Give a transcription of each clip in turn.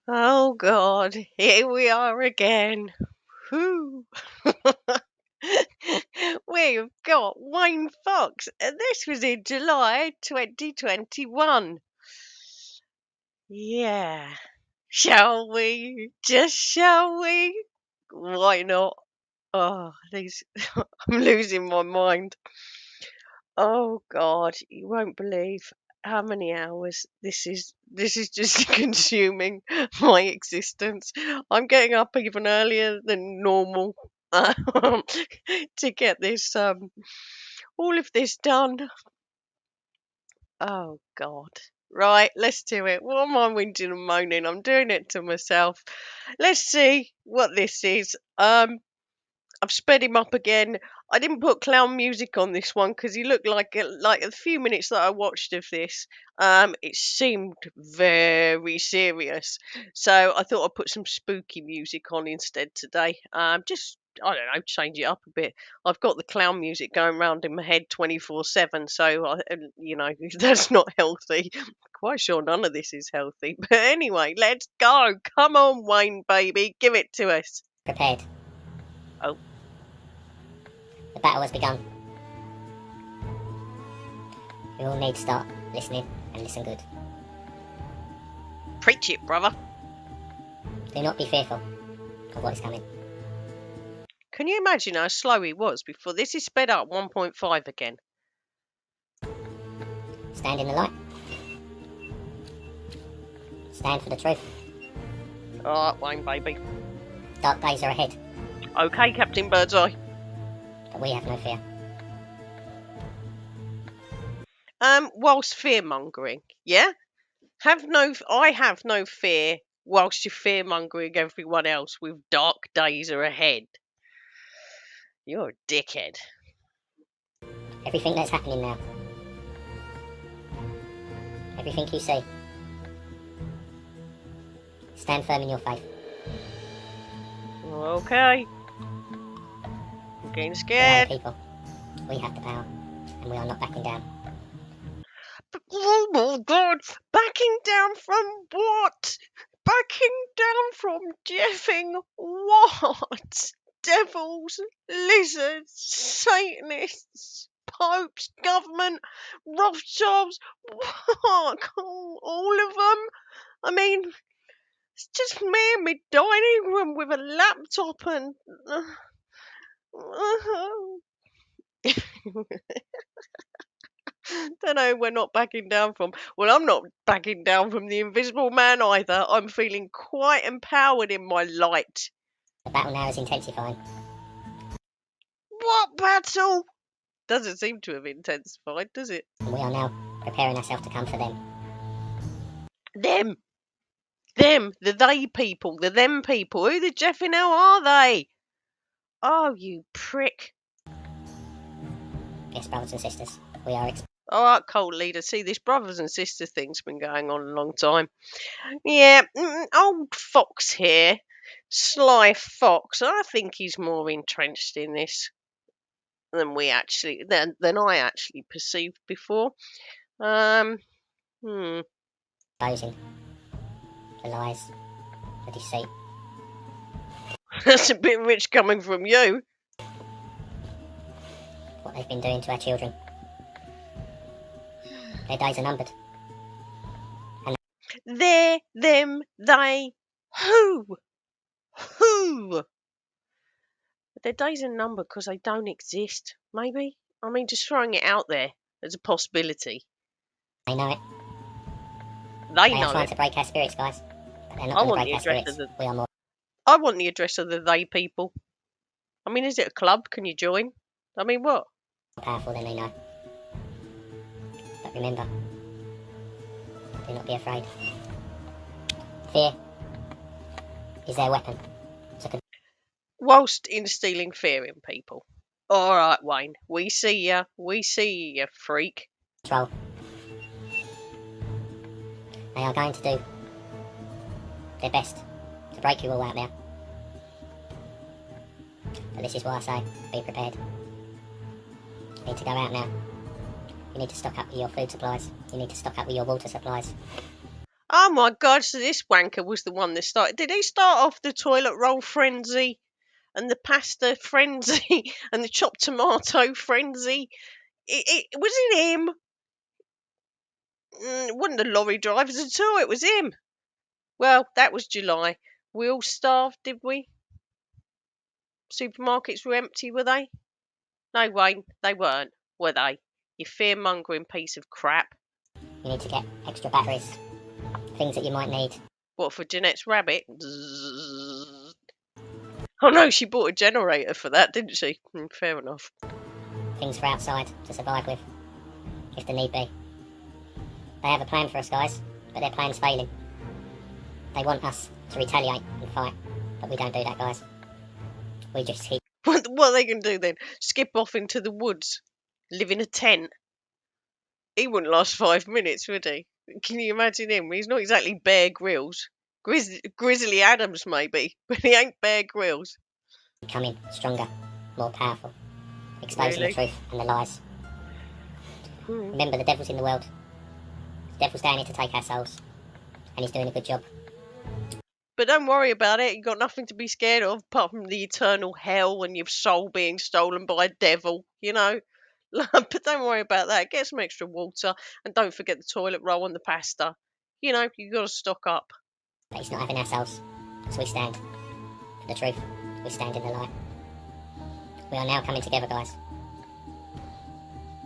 Oh God, here we are again. Whew. We've got Wayne Fox, and this was in July 2021. Yeah. Shall we? Just shall we? Why not? Oh, these I'm losing my mind. Oh God, you won't believe how many hours this is just consuming my existence. I'm getting up even earlier than normal to get this all of this done. Oh God. Right, let's do it. What am I whinging and moaning? I'm doing it to myself. Let's see what this is. I've sped him up again. I didn't put clown music on this one because he looked like a few minutes that I watched of this. It seemed very serious, so I thought I'd put some spooky music on instead today. Just I don't know, change it up a bit. I've got the clown music going round in my head 24/7, so that's not healthy. Quite sure none of this is healthy. But anyway, let's go. Come on, Wayne, baby, give it to us. Prepared. Oh. The battle has begun. We all need to start listening and listen good. Preach it, brother. Do not be fearful of what is coming. Can you imagine how slow he was before this is sped up 1.5 again? Stand in the light. Stand for the truth. Alright, Wayne, baby. Dark days are ahead, Okay, Captain Birdseye. but we have no fear. Whilst fear-mongering, yeah? I have no fear whilst you're fear-mongering everyone else with dark days are ahead. You're a dickhead. Everything that's happening now. Everything you see. Stand firm in your faith. Okay. I'm getting We are scared. the people. We have the power, and we are not backing down. Oh my God! Backing down from what? Backing down from jeffing what? Devils, lizards, Satanists, popes, government, Rothschilds, what? All of them? I mean, it's just me in my dining room with a laptop and. Don't know, we're not backing down from. Well, I'm not backing down from the Invisible Man either. I'm feeling quite empowered in my light. The battle now is intensifying. What battle? Doesn't seem to have intensified, does it? And we are now preparing ourselves to come for them. Them. Them. The they people. The them people. Who the jeffing hell are they? Oh, you prick. Yes, brothers and sisters, we are Alright, cult leader. See, this brothers and sister thing's been going on a long time. Yeah, old Fox here. Sly Fox. I think he's more entrenched in this than I actually perceived before. Hmm. exposing the lies, the deceit. That's a bit rich coming from you. What they've been doing to our children. Their days are numbered. They, them, they, who? Who? Their days are numbered because they don't exist, maybe? I mean, just throwing it out there as a possibility. They know it. They They are know trying it. to break our spirits, guys. But they're not I going to want break the our address spirits. of We are more. I want the address of the they people. I mean, is it a club? Can you join? I mean, what? Powerful than they know. But remember, do not be afraid. Fear is their weapon. So Whilst instilling fear in people. All right, Wayne. We see ya. We see ya, freak. control. They are going to do their best to break you all out there. But this is why I say, be prepared. You need to go out now. You need to stock up with your food supplies. You need to stock up with your water supplies. Oh my God, so this wanker was the one that started. Did he start off the toilet roll frenzy and the pasta frenzy and the chopped tomato frenzy? Was it him? It wasn't the lorry drivers at all, it was him. Well, that was July. We all starved, did we? Supermarkets were empty, were they? No, Wayne, they weren't, were they? You fear-mongering piece of crap. You need to get extra batteries. Things that you might need. What, for Jeanette's rabbit? Zzz. Oh no, she bought a generator for that, didn't she? Fair enough. Things for outside to survive with, if the need be. They have a plan for us, guys, but their plan's failing. They want us to retaliate and fight, but we don't do that, guys. We just keep... What are they going to do then? Skip off into the woods? Live in a tent? He wouldn't last 5 minutes, would he? Can you imagine him? He's not exactly Bear Grylls. Grizzly Adams, maybe, but he ain't Bear Grylls. becoming stronger, more powerful, exposing the truth and the lies. Remember, the devil's in the world. The devil's down here to take our souls, and he's doing a good job. But don't worry about it. You've got nothing to be scared of apart from the eternal hell and your soul being stolen by a devil, you know. But don't worry about that. Get some extra water and don't forget the toilet roll and the pasta. You know, you've got to stock up. But he's not having our souls, so we stand for the truth. We stand in the light. We are now coming together, guys.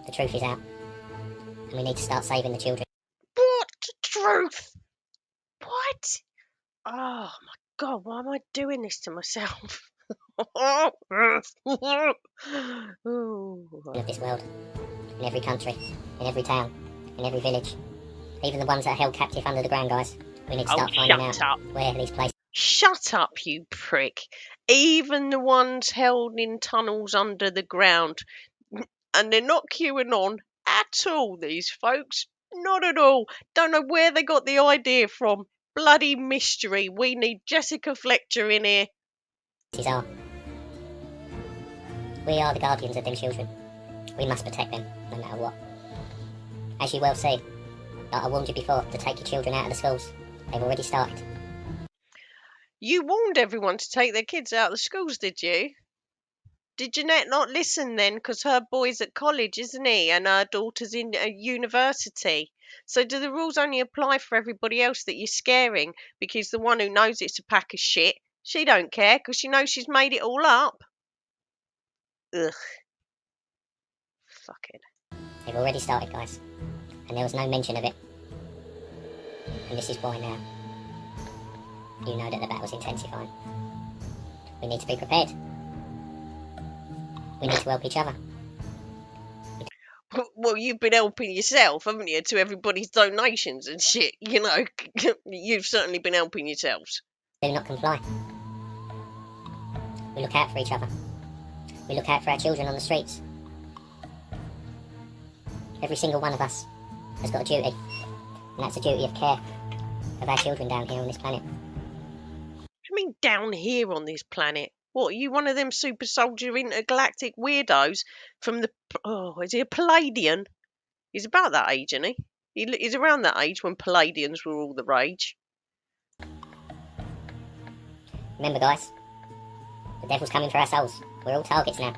The truth is out, and we need to start saving the children. What truth? What? Oh my God, why am I doing this to myself? Of this world, in every country, in every town, in every village, even the ones that are held captive under the ground, guys. We need to start finding out where these places... Shut up, you prick. Even the ones held in tunnels under the ground. And they're not QAnon at all, these folks. Not at all. Don't know where they got the idea from. Bloody mystery. We need Jessica Fletcher in here. are. We are the guardians of them children. We must protect them, no matter what. As you well see, like I warned you before, to take your children out of the schools. They've already started. You warned everyone to take their kids out of the schools, did you? Did Jeanette not listen then? Because her boy's at college, isn't he? And her daughter's in a university. So do the rules only apply for everybody else that you're scaring? Because the one who knows it's a pack of shit, she don't care because she knows she's made it all up. Ugh. Fuck it. They've already started, guys. And there was no mention of it. And this is why now. You know that the battle's intensifying. We need to be prepared. We need to help each other. Well, you've been helping yourself, haven't you, to everybody's donations and shit, you know. You've certainly been helping yourselves. Do not comply. We look out for each other. We look out for our children on the streets. Every single one of us has got a duty. And that's a duty of care of our children down here on this planet. What do you mean down here on this planet? What, are you one of them super soldier intergalactic weirdos from the... Oh, is he a Palladian? He's about that age, isn't he? He's around that age when Palladians were all the rage. Remember, guys, the devil's coming for our souls. We're all targets now.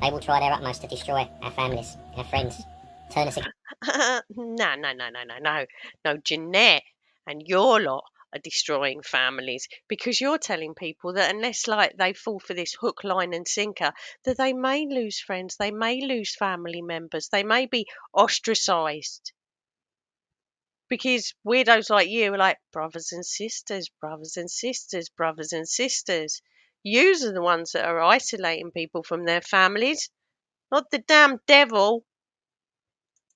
They will try their utmost to destroy our families, our friends, turn us against... No, Jeanette and your lot are destroying families because you're telling people that unless they fall for this hook, line and sinker, that they may lose friends, they may lose family members, they may be ostracised. Because weirdos like you are like, brothers and sisters, brothers and sisters, brothers and sisters. Yous are the ones that are isolating people from their families, not the damn devil.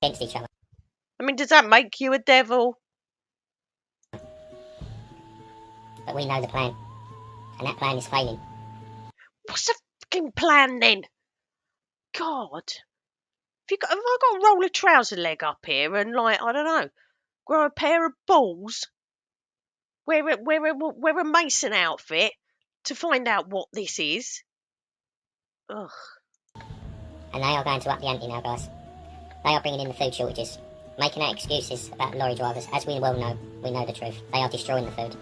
each other. I mean, does that make you a devil? But we know the plan. And that plan is failing. What's the fucking plan then? God. Have I got to roll a trouser leg up here and I don't know, grow a pair of balls? Wear a Mason outfit to find out what this is? Ugh. And they are going to up the ante now, guys. They are bringing in the food shortages. making out excuses about lorry drivers. As we well know, we know the truth. They are destroying the food.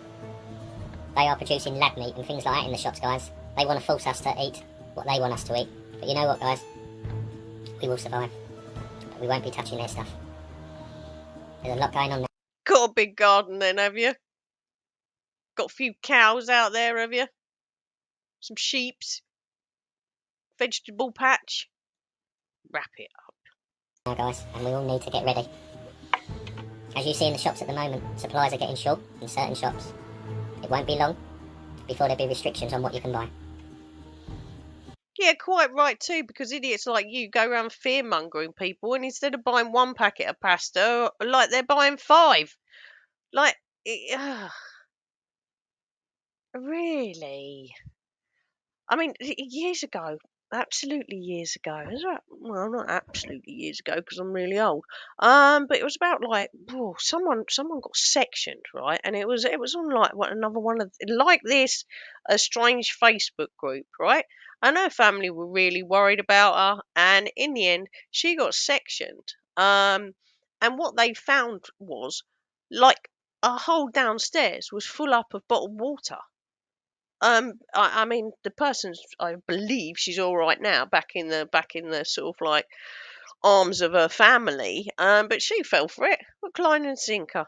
They are producing lab meat and things like that in the shops, guys. They want to force us to eat what they want us to eat. But you know what, guys? We will survive. But we won't be touching their stuff. There's a lot going on there. Got a big garden then, have you? Got a few cows out there, have you? Some sheeps? Vegetable patch? Wrap it up. Now, guys, and we all need to get ready. As you see in the shops at the moment, supplies are getting short in certain shops. It won't be long before there'll be restrictions on what you can buy. Yeah, quite right too, because idiots like you go around fear-mongering people, and instead of buying one packet of pasta, like they're buying 5. Like, really? I mean, years ago, absolutely years ago. Well, not absolutely years ago because I'm really old. But it was about like someone got sectioned, right? And it was on like another one of like this a strange Facebook group, right? And her family were really worried about her, and in the end, she got sectioned. And what they found was like a whole downstairs was full up of bottled water. I mean, the person's, I believe she's all right now, back in the sort of like arms of her family. But she fell for it, hook, line, and sinker.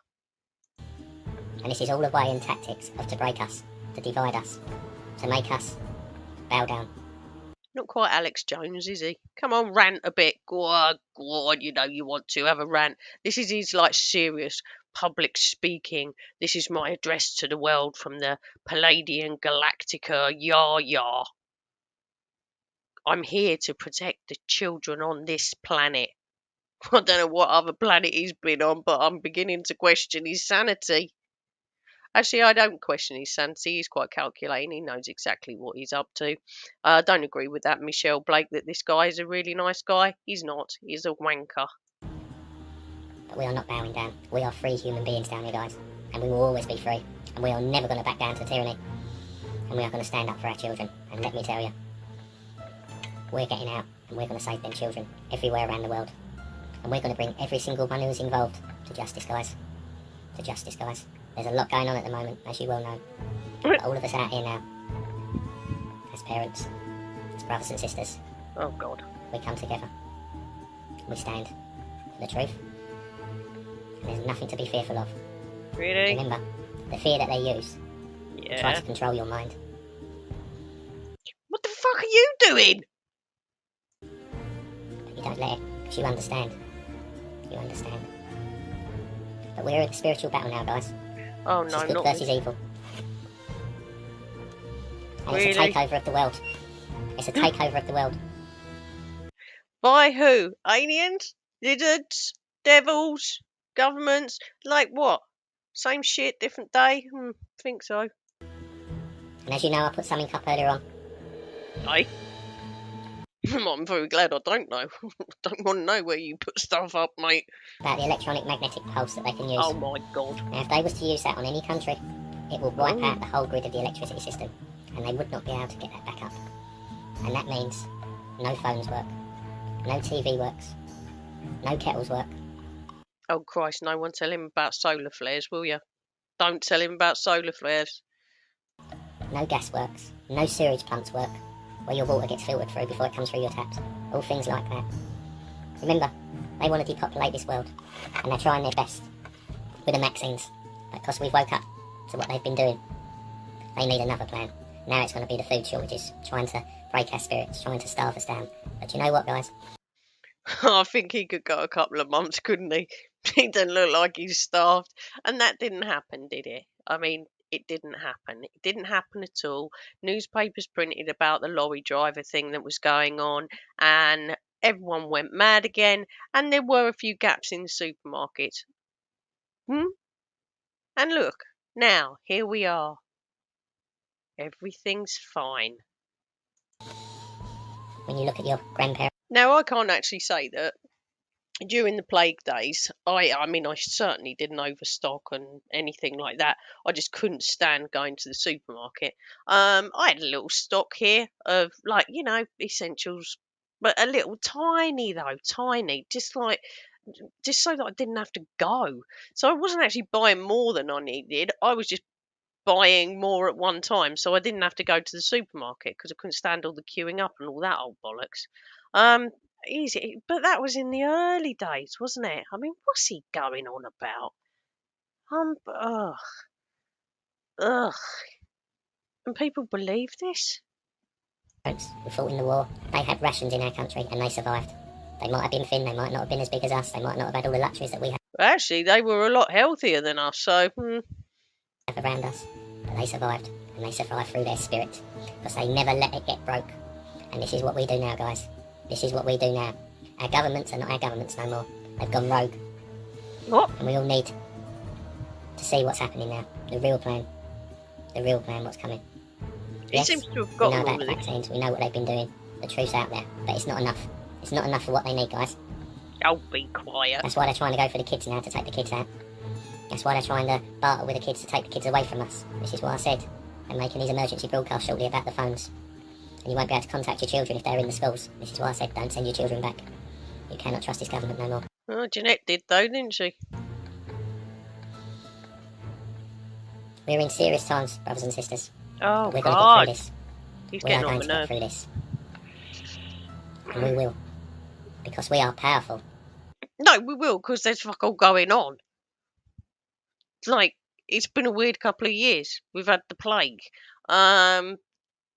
And this is all a way and tactics of to break us, to divide us, to make us bow down. Not quite Alex Jones, is he? Come on, rant a bit. Go on, you know you want to have a rant. This is his like serious public speaking. This is my address to the world from the Palladian Galactica. Yah yah. I'm here to protect the children on this planet. I don't know what other planet he's been on, but I'm beginning to question his sanity. Actually, I don't question his sanity. He's quite calculating. He knows exactly what he's up to. I don't agree with that, Michelle Blake, that this guy is a really nice guy. He's not. He's a wanker. But we are not bowing down. We are free human beings down here, guys. And we will always be free. And we are never going to back down to tyranny. And we are going to stand up for our children. And let me tell you, we're getting out and we're going to save them children everywhere around the world. And we're going to bring every single one who's involved to justice, guys. To justice, guys. There's a lot going on at the moment, as you well know. But all of us out here now, as parents, as brothers and sisters, Oh, God. we come together. We stand for the truth. And there's nothing to be fearful of. Really? Remember, the fear that they use try Yeah. to control your mind. What the fuck are you doing? But you don't let it, because you understand. You understand. But we're in a spiritual battle now, guys. Oh, This no, is good not versus me. evil. And it's a Really? takeover of the world. It's a takeover of the world. By who? Aliens? Lizards? Devils? Governments? Like what? Same shit, different day? Think so. And as you know, I put something up earlier on. Aye. I'm very glad I don't know. Don't want to know where you put stuff up, mate. About the electronic magnetic pulse that they can use. Oh my god. Now, if they was to use that on any country, it will wipe Oh. out the whole grid of the electricity system, and they would not be able to get that back up. And that means no phones work, no TV works, no kettles work. Oh Christ, no one tell him about solar flares, will you? Don't tell him about solar flares. No gas works, no sewage pumps work, where your water gets filtered through before it comes through your taps. All things like that. Remember, they want to depopulate this world, and they're trying their best with the vaccines. But because we've woke up to what they've been doing, they need another plan. Now it's going to be the food shortages, trying to break our spirits, trying to starve us down. But you know what, guys? I think he could go a couple of months, couldn't he? He doesn't look like he's starved. And that didn't happen, did it? I mean, it didn't happen. It didn't happen at all. Newspapers printed about the lorry driver thing that was going on, and everyone went mad again, and there were a few gaps in the supermarket. And look, now, here we are. Everything's fine. When you look at your grandparents, Now, I can't actually say that during the plague days, I mean, I certainly didn't overstock and anything like that. I just couldn't stand going to the supermarket. I had a little stock here of like, essentials, but a little tiny though, tiny, just like just so that I didn't have to go. So I wasn't actually buying more than I needed. I was just buying more at one time, so I didn't have to go to the supermarket because I couldn't stand all the queuing up and all that old bollocks. Um, Easy, but that was in the early days, wasn't it? I mean, what's he going on about? Ugh, ugh. And people believe this? who fought in the war, they had rations in our country and they survived. They might have been thin, they might not have been as big as us, they might not have had all the luxuries that we Actually, they were a lot healthier than us, so have around us, but they survived, and they survived through their spirit, because they never let it get broke. And this is what we do now, guys. This is what we do now. Our governments are not our governments no more. They've gone rogue. what? And we all need to see what's happening now. The real plan. The real plan, what's coming. He Yes, seems to have we got know all about of the this. vaccines, we know what they've been doing. The truth's out there, but it's not enough. It's not enough for what they need, guys. Oh, be quiet. That's why they're trying to go for the kids now, to take the kids out. That's why they're trying to barter with the kids to take the kids away from us. This is what I said. They're making these emergency broadcasts shortly about the phones. And you won't be able to contact your children if they're in the schools. This is why I said don't send your children back. You cannot trust this government no more. Oh, Jeanette did though, didn't she? We're in serious times, brothers and sisters. Oh, We're going to get God. through this. He's We are getting on going the to get nerve. through this. And we will. Because we are powerful. No, we will, because there's fuck all going on. Like, it's been a weird couple of years. We've had the plague. I'm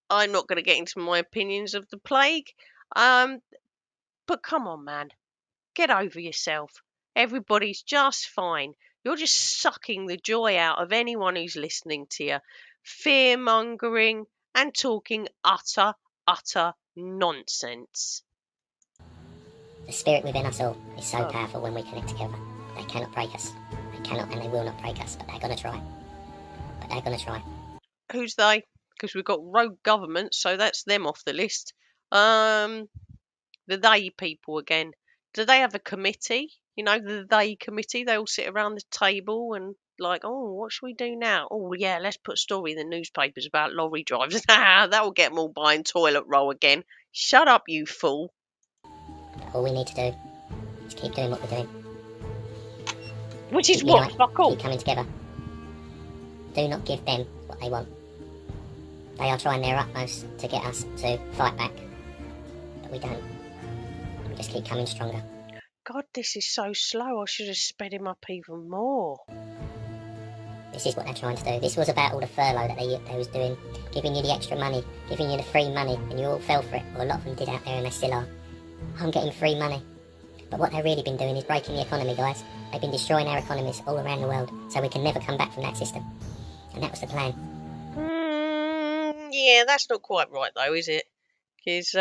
not going to get into my opinions of the plague. But come on, man. Get over yourself. Everybody's just fine. You're just sucking the joy out of anyone who's listening to you. Fear mongering and talking utter nonsense. The spirit within us all is so Oh. powerful when we connect together. They cannot break us. They cannot and they will not break us, but they're going to try. But they're going to try. Who's they? Because we've got rogue government, so that's them off the list. The they people again. Do they have a committee? You know, the they committee. They all sit around the table and like, oh, what should we do now? Oh, yeah, let's put a story in the newspapers about lorry drivers. That will get them all buying toilet roll again. Shut up, you fool. But all we need to do is keep doing what we're doing. Which is Keep what? united, Fuck all. keep coming together. Do not give them what they want. They are trying their utmost to get us to fight back. But we don't. We just keep coming stronger. God, this is so slow. I should have sped him up even more. This is what they're trying to do. This was about all the furlough that they was doing, giving you the extra money, giving you the free money, and you all fell for it. Or a lot of them did out there, and they still are. I'm getting free money. But what they've really been doing is breaking the economy, guys. They've been destroying our economies all around the world, so we can never come back from that system. And that was the plan. Yeah, that's not quite right though, is it? Because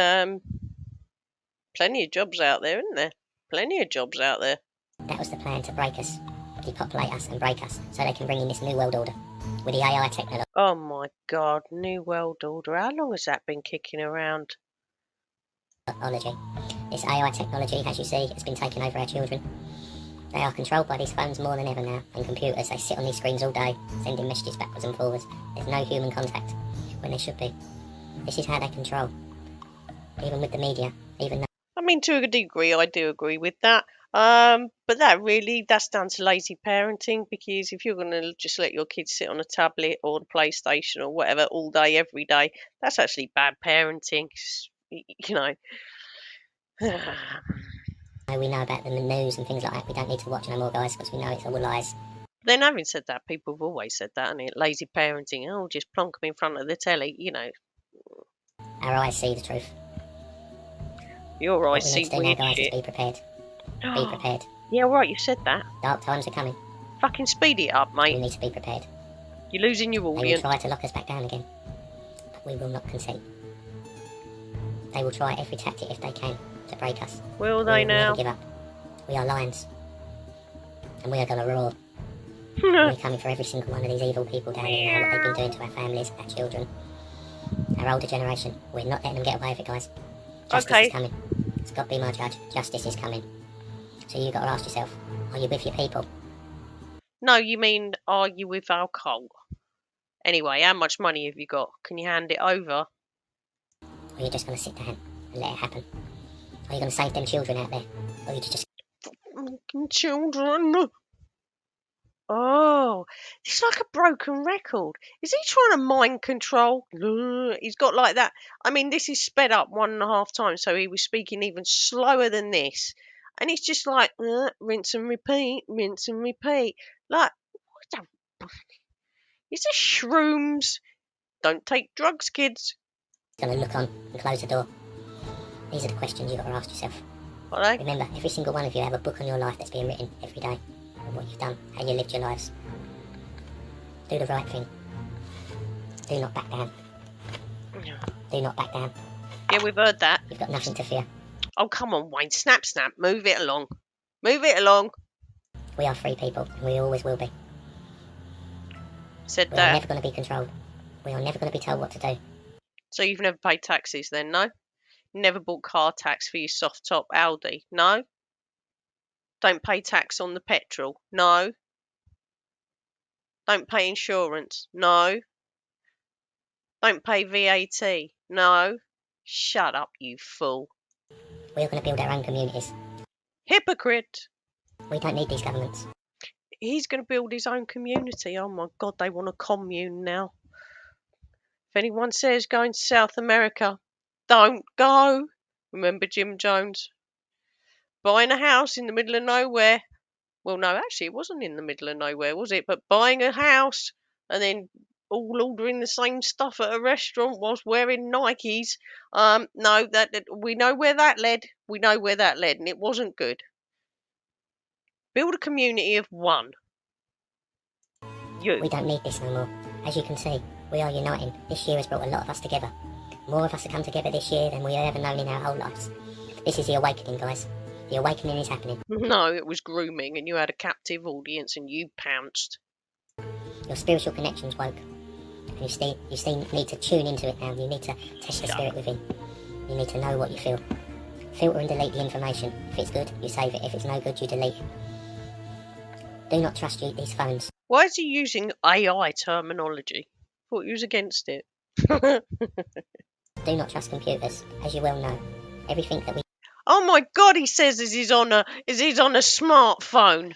plenty of jobs out there, isn't there? Plenty of jobs out there. That was the plan, to break us, depopulate us and break us, so they can bring in this new world order with the AI technology. Oh my God, New World Order. How long has that been kicking around? This AI technology, as you see, has been taking over our children. They are controlled by these phones more than ever now, and computers. They sit on these screens all day, sending messages backwards and forwards. There's no human contact, when there should be. This is how they control. Even with the media, even though I mean, to a degree, I do agree with that. But that's down to lazy parenting, because if you're going to just let your kids sit on a tablet or the PlayStation or whatever all day, every day, that's actually bad parenting. You know. we know about the news and things like that, we don't need to watch no more, guys, because we know it's all lies. Then, having said that, people have always said that, and lazy parenting. Oh, just plonk them in front of the telly. You know, Our eyes see the truth. your What eyes we see need to do now, weird guys, is shit. be prepared. Be prepared. Yeah, right. You said that. Dark times are coming. Fucking speed it up, We mate. need to be prepared. You're losing your They will audience. try to lock us back down again, but we will not concede. They will try every tactic if they can to break us. Will We they will now? never give up. We are lions, and we are going to roar. We're coming for every single one of these evil people down here now, what they've been doing to our families, our children, our older generation. We're not letting them get away with it, guys. Justice Okay. is coming. It's got to be my judge. Justice is coming. So you've got to ask yourself, are you with your people? No, you mean, are you with alcohol? Anyway, how much money have you got? Can you hand it over? Or are you just going to sit down and let it happen? Are you going to save them children out there? Or are you just children. Oh, it's like a broken record. Is he trying to mind control? He's got like that. I mean, this is sped up 1.5 times, so he was speaking even slower than this. And it's just like, rinse and repeat, rinse and repeat. Like, what the... Is this shrooms? Don't take drugs, kids. Gonna look on and close the door. These are the questions you've got to ask yourself. Are they? Remember, every single one of you have a book on your life that's being written every day. Of what you've done, how you lived your lives. Do the right thing. Do not back down. Do not back down. Yeah, we've heard that. You've got nothing to fear. Oh, come on, Wayne. Snap, snap. Move it along. Move it along. We are free people, and we always will be. Said We are that. never going to be controlled. We are never going to be told what to do. So you've never paid taxes then, no? Never bought car tax for your soft top Audi, no? Don't pay tax on the petrol, no? Don't pay insurance, no? Don't pay VAT, no? Shut up, you fool. We are going to build our own communities. Hypocrite. We don't need these governments. He's going to build his own community. Oh my God, they want a commune now. If anyone says going to South America, don't go. Remember Jim Jones? Buying a house in the middle of nowhere. Well, no, actually, it wasn't in the middle of nowhere, was it? But buying a house and then all ordering the same stuff at a restaurant whilst wearing Nikes. No, that we know where that led. We know where that led, and it wasn't good. Build a community of one. You. We don't need this no more. As you can see, we are uniting. This year has brought a lot of us together. More of us have come together this year than we have ever known in our whole lives. This is the awakening, guys. The awakening is happening. No, it was grooming, and you had a captive audience, and you pounced. Your spiritual connection's woke. And you need to tune into it now. You need to test the spirit within. You need to know what you feel. Filter and delete the information. If it's good, you save it. If it's no good, you delete it. Do not trust these phones. Why is he using AI terminology? Thought he was against it. Do not trust computers. As you well know, everything that we... Oh my God, he says is he's on a smartphone.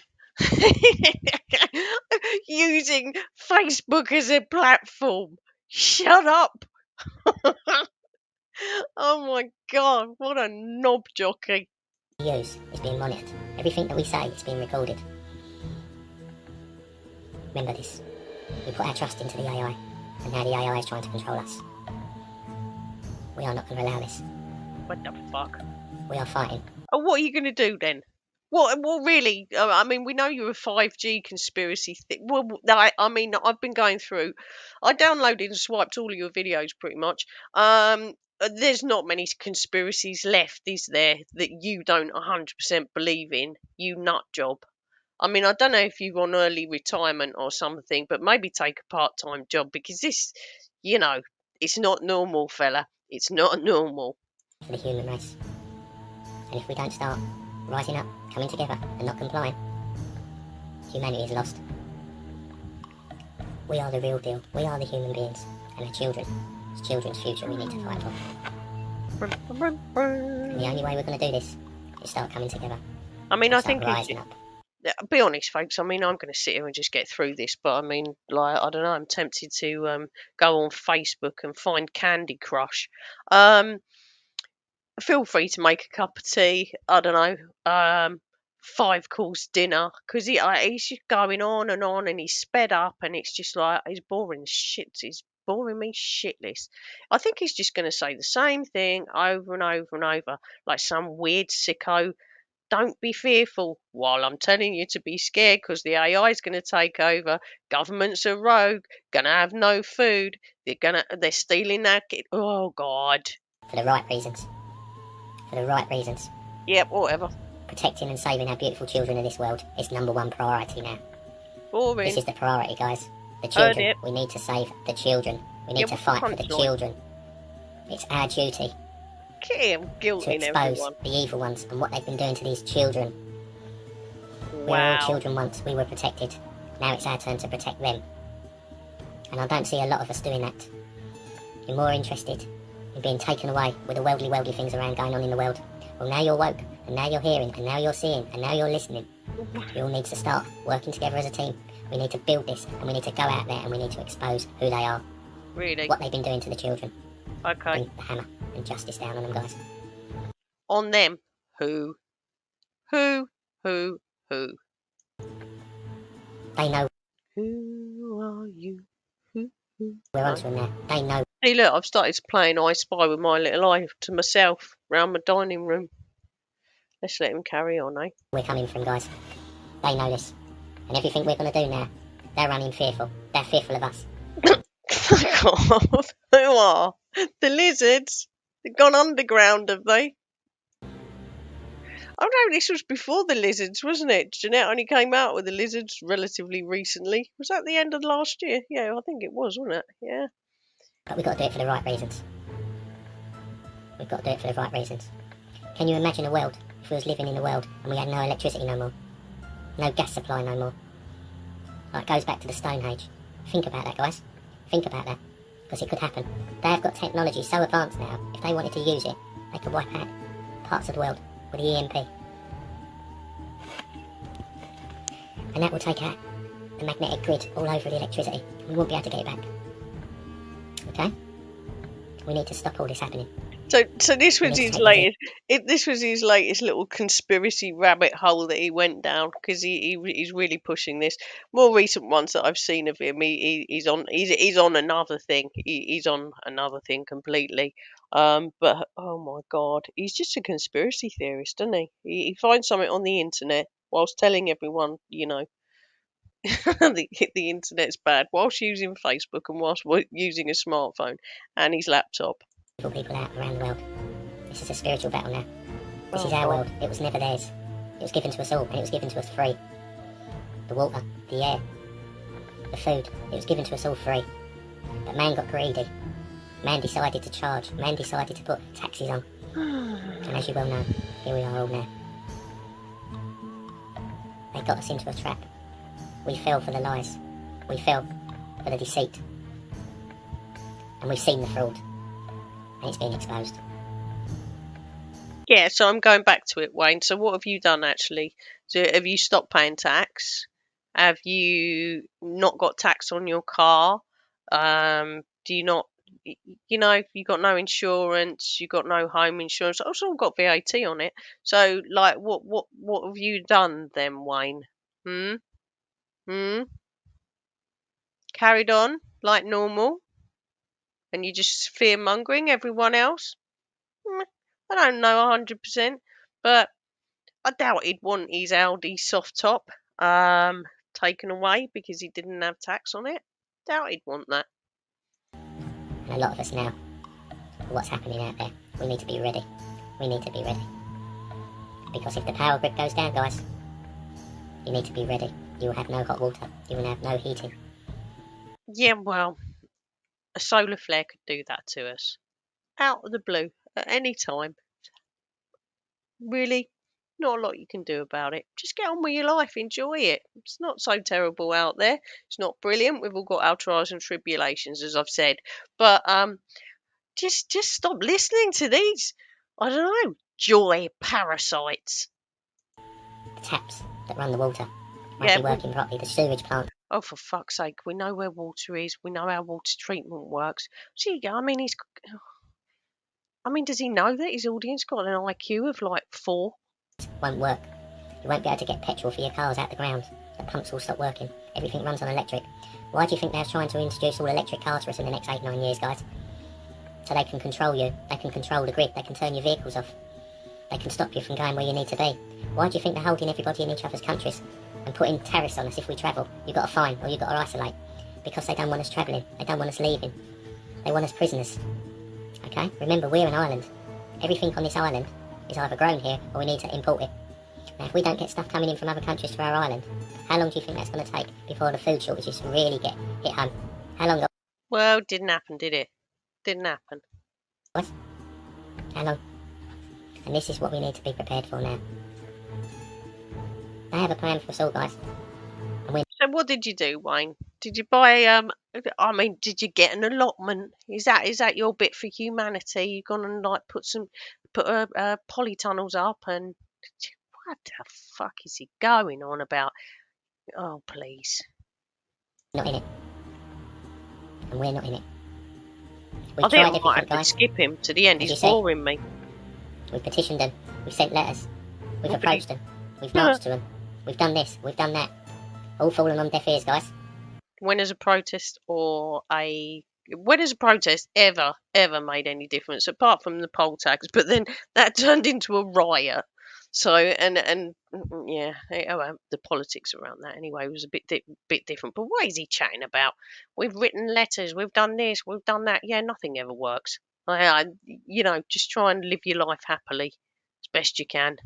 Using Facebook as a platform. Shut up. Oh my God, what a knob jockey. use is being monitored. Everything that we say is being recorded. Remember this. We put our trust into the AI, and now the AI is trying to control us. We are not going to allow this. What the fuck? We are fighting. Oh, what are you going to do then? What really? I mean, we know you're a 5G conspiracy thing. Well, I mean, I've been going through. I downloaded and swiped all of your videos pretty much. There's not many conspiracies left, is there, that you don't 100% believe in? You nut job. I mean, I don't know if you want early retirement or something, but maybe take a part-time job because this, it's not normal, fella. It's not normal. For the human race. And if we don't start rising up, coming together, and not complying, humanity is lost. We are the real deal. We are the human beings, and our children. It's children's future we need to fight for. And the only way we're going to do this is start coming together. I mean, I start think rising up. be honest, folks. I mean, I'm going to sit here and just get through this, but I mean, like, I don't know. I'm tempted to go on Facebook and find Candy Crush. Feel free to make a cup of tea. I don't know. 5-course dinner because he's just going on, and he's sped up, and it's just like he's boring shit. He's boring me shitless. I think he's just going to say the same thing over and over and over, like some weird sicko. Don't be fearful. While I'm telling you to be scared because the AI is going to take over. Governments are rogue. Gonna have no food. They're stealing that. Oh God. For the right reasons. For the right reasons. Yep. Whatever. Protecting and saving our beautiful children of this world is #1 priority now. Boring. This is the priority, guys. The Heard children. it. We need to save the children. We need Yeah, to what's fight the for the punchline? children. It's our duty I'm to guilting expose everyone. the evil ones and what they've been doing to these children. We were all Wow. children once. We were protected. Now it's our turn to protect them. And I don't see a lot of us doing that. You're more interested in being taken away with the worldly things around going on in the world. Well, now you're woke. and now you're hearing, and now you're seeing, and now you're listening. We all need to start working together as a team. We need to build this, and we need to go out there and we need to expose who they are, Really? what they've been doing to the children. Okay. Bring the hammer and justice down on them, guys. On them. Who? Who? They know Who are you? Who? we're No. onto them now. They know. See, look, I've started playing I Spy with my little eye to myself round my dining room. Let's let him carry on, eh? We're coming from, guys. They know this. And everything we're going to do now, they're running fearful. They're fearful of us. Fuck off. Who are? The lizards? They've gone underground, have they? Oh no, this was before the lizards, wasn't it? Jeanette only came out with the lizards relatively recently. Was that the end of last year? Yeah, I think it was, wasn't it? Yeah. But we've got to do it for the right reasons. We've got to do it for the right reasons. Can you imagine a world if we was living in a world and we had no electricity no more? No gas supply no more? Like, it goes back to the Stone Age. Think about that, guys. Think about that. Because it could happen. They have got technology so advanced now, if they wanted to use it, they could wipe out parts of the world with the EMP. And that will take out the magnetic grid all over the electricity. We won't be able to get it back. Okay? We need to stop all this happening. So this was Let's his take it latest. This was his latest little conspiracy rabbit hole that he went down because he's really pushing this. More recent ones that I've seen of him, he's on another thing. He's on another thing completely. But oh my god, he's just a conspiracy theorist, isn't he? He finds something on the internet whilst telling everyone, the internet's bad, whilst using Facebook and whilst using a smartphone and his laptop. People out around the world. This is a spiritual battle now. This Oh, is our God. world. It was never theirs. It was given to us all, and it was given to us free. The water, the air, the food. It was given to us all free. But man got greedy. Man decided to charge. Man decided to put taxes on. And as you well know, here we are all now. They got us into a trap. We fell for the lies. We fell for the deceit. And we've seen the fraud. And it's been exposed. Yeah, so I'm going back to it, Wayne. So what have you done actually? So have you stopped paying tax? Have you not got tax on your car? Do you not, you got no insurance, you got no home insurance. Also got VAT on it. So like, what have you done then, Wayne? Hmm. Hmm. Carried on like normal, and you're just fear mongering everyone else. I don't know 100%, but I doubt he'd want his Audi soft top taken away because he didn't have tax on it. Doubt he'd want that. And a lot of us now, for what's happening out there, we need to be ready. We need to be ready. Because if the power grid goes down, guys, you need to be ready. You will have no hot water. You will have no heating. Yeah, well, a solar flare could do that to us. Out of the blue, at any time. Really, not a lot you can do about it. Just get on with your life, enjoy it. It's not so terrible out there. It's not brilliant. We've all got our trials and tribulations, as I've said. But just stop listening to these, I don't know, joy parasites. The taps that run the water won't Yeah, be working properly. The sewage plant. oh, for fuck's sake, we know where water is. We know how water treatment works. Gee, I mean, does he know that his audience got an IQ of like 4? Won't work. You won't be able to get petrol for your cars out the ground. The pumps will stop working. Everything runs on electric. Why do you think they're trying to introduce all electric cars for us in the next 8-9 years, guys? So they can control you. They can control the grid. They can turn your vehicles off. They can stop you from going where you need to be. Why do you think they're holding everybody in each other's countries and putting tariffs on us if we travel? You've got to fine or you've got to isolate. Because they don't want us travelling. They don't want us leaving. They want us prisoners. Okay? Remember, we're an island. Everything on this island is either grown here or we need to import it. Now, if we don't get stuff coming in from other countries to our island, how long do you think that's going to take before the food shortages really get hit home? How long? Well, didn't happen, did it? Didn't happen. What? How long? And this is what we need to be prepared for now. They have a plan for us all, guys. So what did you do, Wayne? Did you buy did you get an allotment? Is that your bit for humanity? You gonna like put polytunnels up and What the fuck is he going on about? Oh, please. Not in it. And we're not in it. I We've think I tried might everything, have to guys. skip him to the end. As you He's say. boring me. We've petitioned them. We've sent letters. We've Well, but approached them. We've marched to them. We've done this. We've done that. All falling on deaf ears, guys. When has a protest ever made any difference apart from the poll tax? But then that turned into a riot. So yeah, the politics around that anyway was a bit different. But what is he chatting about? We've written letters, we've done this, we've done that. Yeah, nothing ever works. Just try and live your life happily as best you can.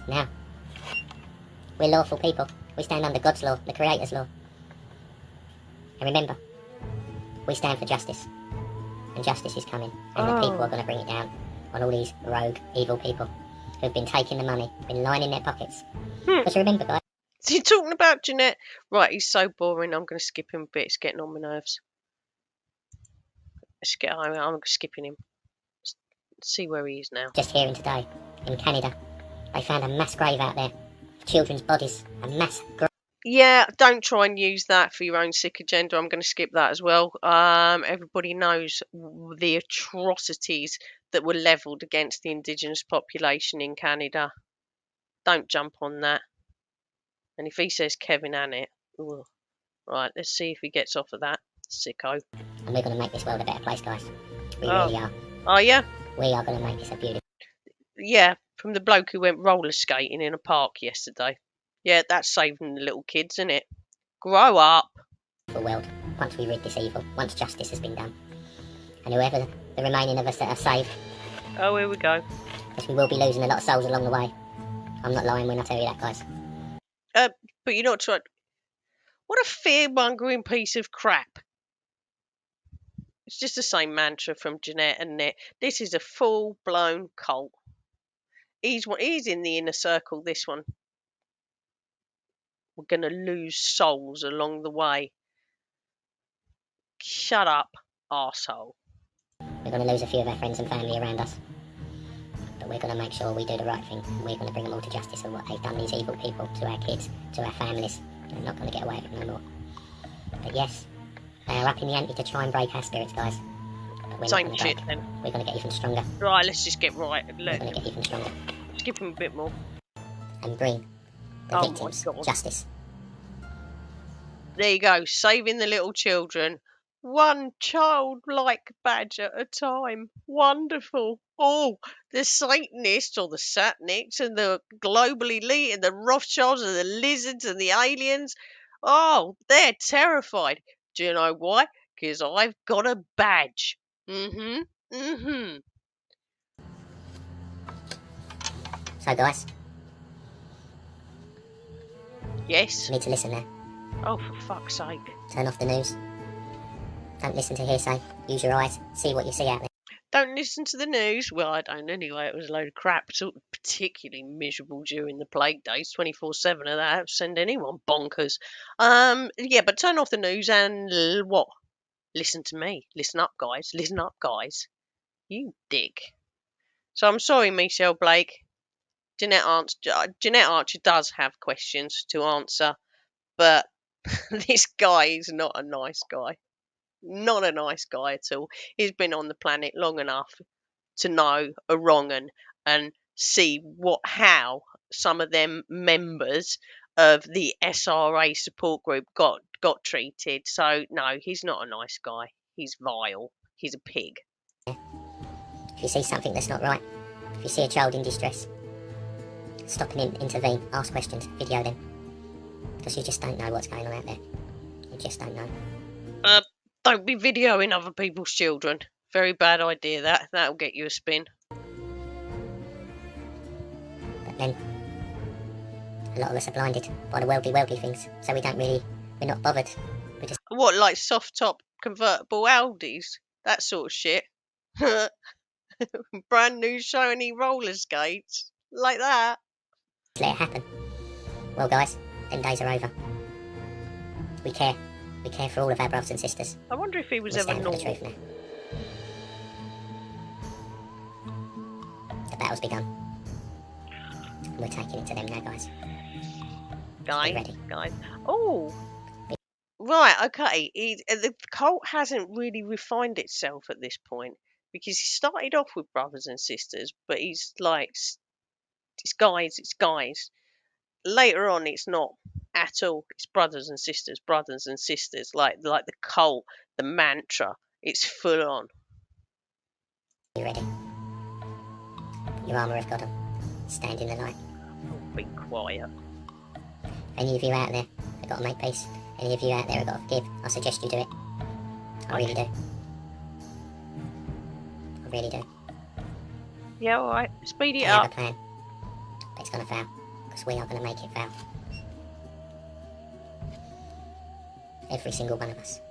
Now, we're lawful people. We stand under God's law, the Creator's law. And remember, we stand for justice. And justice is coming. And the people are going to bring it down on all these rogue, evil people who've been taking the money, been lining their pockets. Because remember, guys. Is he talking about Jeanette? Right, he's so boring. I'm going to skip him a bit. It's getting on my nerves. I'm skipping him. See where he is now. Just hearing today, in Canada, they found a mass grave out there. Children's bodies. A mass grave. Yeah, don't try and use that for your own sick agenda. I'm going to skip that as well. Everybody knows the atrocities that were levelled against the Indigenous population in Canada. Don't jump on that. And if he says Kevin Annett, right, let's see if he gets off of that. Sicko. And we're going to make this world a better place, guys. We really are. Oh, yeah? We are going to make this a beautiful... Yeah, from the bloke who went roller skating in a park yesterday. Yeah, that's saving the little kids, isn't it? Grow up. ...world, once we rid this evil, once justice has been done. And whoever the remaining of us that are saved... Oh, here we go. Because we will be losing a lot of souls along the way. I'm not lying when I tell you that, guys. But you're not trying... What a fear-mongering piece of crap. It's just the same mantra from Jeanette, isn't it? This is a full-blown cult. He's in the inner circle, this one. We're going to lose souls along the way. Shut up, arsehole. We're going to lose a few of our friends and family around us. But we're going to make sure we do the right thing. We're going to bring them all to justice for what they've done, these evil people, to our kids, to our families. They're not going to get away with it no more. But yes, they are up in the ante to try and break our spirits, guys. But we're Same not going shit to break. then. We're going to get even stronger. Right, let's just get right. We're going to get even stronger. Skip him a bit more. And bring the victims justice. There you go, saving the little children. One childlike badge at a time. Wonderful. Oh, the Satanists or the Satanics and the global elite and the Rothschilds and the lizards and the aliens. Oh, they're terrified. Do you know why? Because I've got a badge. Mm-hmm. So, guys. Yes? You need to listen now. Oh, for fuck's sake. Turn off the news. Don't listen to hearsay. Use your eyes. See what you see out there. Don't listen to the news. Well, I don't anyway. It was a load of crap. Particularly miserable during the plague days. 24/7 of that. Send anyone bonkers. Yeah, but turn off the news and what? Listen to me. Listen up, guys. Listen up, guys. You dick. So I'm sorry, Michelle Blake. Jeanette Archer does have questions to answer, but this guy is not a nice guy. Not a nice guy at all. He's been on the planet long enough to know a wrong and see how some of them members of the SRA support group got treated. So no, he's not a nice guy. He's vile. He's a pig. If you see something that's not right, if you see a child in distress, stop and intervene, ask questions, video them. Because you just don't know what's going on out there. You just don't know. Don't be videoing other people's children. Very bad idea, that. That'll get you a spin. But then, a lot of us are blinded by the worldly things. So we're not bothered. We're just... What, like soft-top convertible Audis? That sort of shit? Brand new shiny roller skates? Like that? Let it happen. Well, guys, them days are over. We care. We care for all of our brothers and sisters. I wonder if he was ever normal. normal. The truth now. The battle's begun. We're taking it to them now, guys. Guys, ready. guys. Oh, right, okay. The cult hasn't really refined itself at this point because he started off with brothers and sisters, but he's like, it's guys. Later on, it's not at all. It's brothers and sisters. Like the cult, the mantra. It's full on. You ready? Your armour of God on. Stand in the light. Be quiet. Any of you out there have got to make peace, any of you out there have got to forgive, I suggest you do it. I really do. I really do. Yeah, all right. Speed it I have up. a plan, but it's going to fail, because we are going to make it fail. Every single one of us.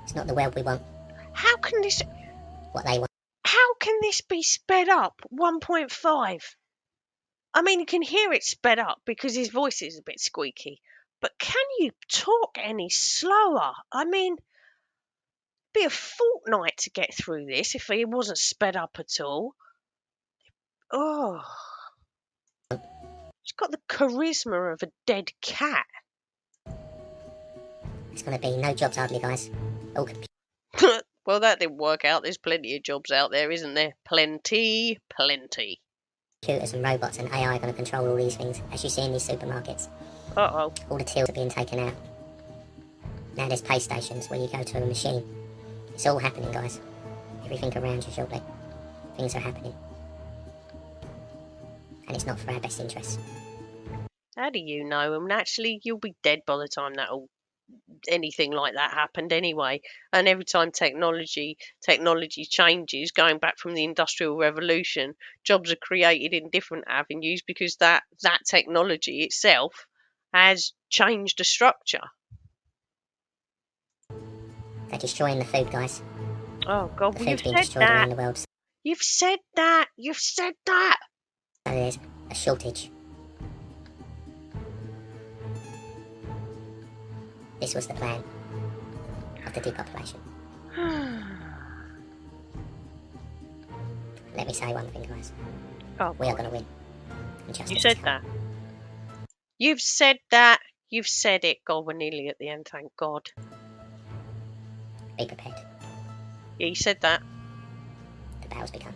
It's not the world we want, How can this? what they want. How can this be sped up 1.5? I mean, you can hear it sped up because his voice is a bit squeaky. But can you talk any slower? I mean, it'd be a fortnight to get through this if he wasn't sped up at all. Oh, he's got the charisma of a dead cat. It's going to be no jobs hardly, guys. All Well, that didn't work out. There's plenty of jobs out there, isn't there? Plenty. computers and robots and AI are going to control all these things, as you see in these supermarkets. Uh-oh. All the tills are being taken out. Now there's pay stations where you go to a machine. It's all happening, guys. Everything around you shortly. Things are happening. And it's not for our best interests. How do you know? I mean, actually, you'll be dead by the time anything like that happened anyway. And every time technology changes, going back from the Industrial Revolution, jobs are created in different avenues because that technology itself has changed the structure. They're destroying the food, guys. Oh God, The well, you've food's being said destroyed that. around the world. You've said that. So there's a shortage. This was the plan of the depopulation. Let me say one thing, guys. Oh, We are going to win. you said that. You've said that. You've said it. God, we're nearly at the end, thank God. Be prepared. Yeah, you said that. The battle's begun.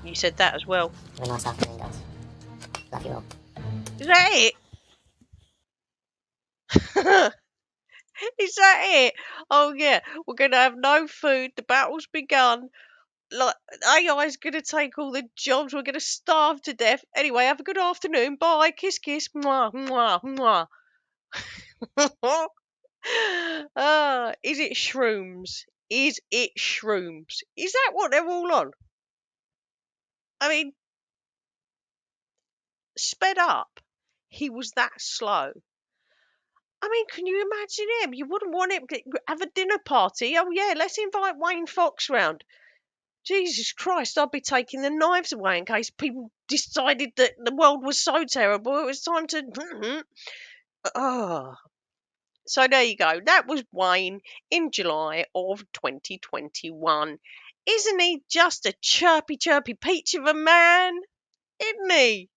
You said that as well. Have a nice afternoon, guys. Love you all. Is that it? Is that it? Oh yeah, we're gonna have no food. The battle's begun. Like AI's gonna take all the jobs. We're gonna starve to death. Anyway, have a good afternoon. Bye. Kiss, kiss. Mwah, mwah, mwah. Is it shrooms? Is it shrooms? Is that what they're all on? I mean, sped up. He was that slow. I mean, can you imagine him? You wouldn't want him to have a dinner party. Oh yeah, let's invite Wayne Fox round. Jesus Christ, I'd be taking the knives away in case people decided that the world was so terrible it was time to. Oh. So there you go. That was Wayne in July of 2021. Isn't he just a chirpy peach of a man? Isn't he?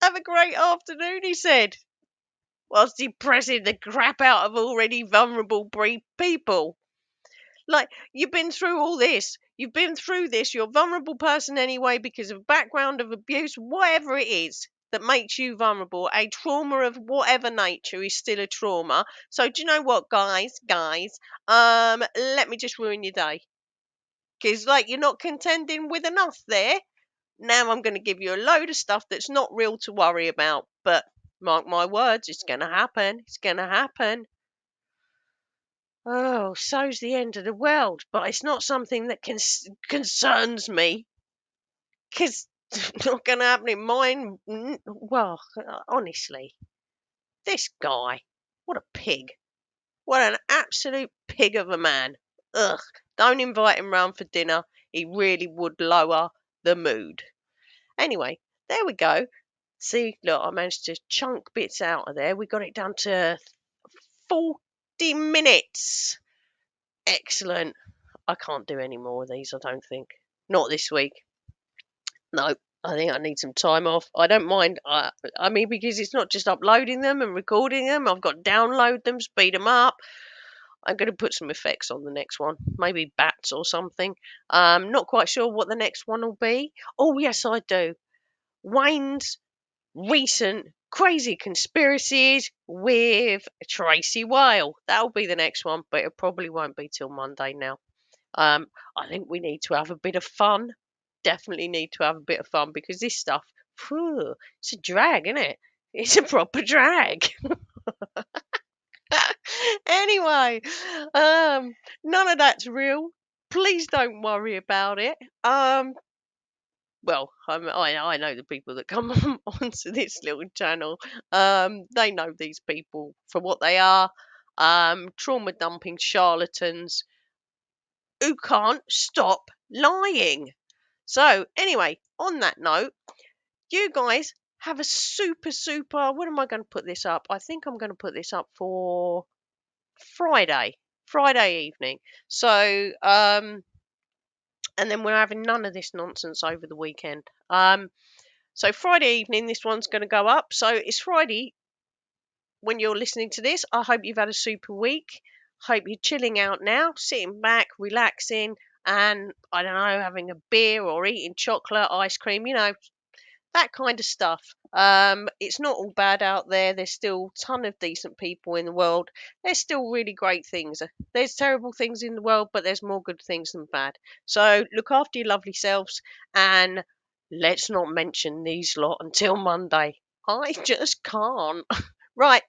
Have a great afternoon, he said, whilst depressing the crap out of already vulnerable people. Like, you've been through all this. You've been through this. You're a vulnerable person anyway because of a background of abuse, whatever it is that makes you vulnerable. A trauma of whatever nature is still a trauma. So do you know what, guys? Let me just ruin your day. Because, like, you're not contending with enough there. Now I'm going to give you a load of stuff that's not real to worry about. But mark my words, it's going to happen. It's going to happen. Oh, so's the end of the world, but it's not something that concerns me, because it's not going to happen in mine. Well, honestly, this guy, what a pig. What an absolute pig of a man. Ugh, don't invite him round for dinner. He really would lower the mood. Anyway, there we go. See, look, I managed to chunk bits out of there. We got it down to 40 minutes. Excellent. I can't do any more of these, I don't think. Not this week. No, I think I need some time off. I don't mind. I mean, because it's not just uploading them and recording them. I've got to download them, speed them up. I'm going to put some effects on the next one, maybe bats or something. Not quite sure what the next one will be. Oh yes, I do. Wayne's recent crazy conspiracies with Tracy Whale. That'll be the next one, but it probably won't be till Monday now. I think we need to have a bit of fun. Definitely need to have a bit of fun because this stuff, phew, it's a drag, isn't it? It's a proper drag. Anyway, none of that's real. Please don't worry about it. Well, I know the people that come onto this little channel. They know these people for what they are. Trauma dumping charlatans who can't stop lying. So, anyway, on that note, you guys have a super. When am I going to put this up? I think I'm going to put this up for Friday evening. So, and then we're having none of this nonsense over the weekend. So Friday evening, this one's going to go up. So it's Friday when you're listening to this. I hope you've had a super week. Hope you're chilling out now, sitting back, relaxing, and I don't know, having a beer or eating chocolate, ice cream, that kind of stuff. It's not all bad out there. There's still a ton of decent people in the world. There's still really great things. There's terrible things in the world, but there's more good things than bad. So look after your lovely selves, and let's not mention these lot until Monday. I just can't. Right.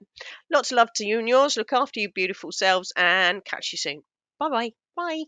Lots of love to you and yours. Look after your beautiful selves and catch you soon. Bye-bye. Bye.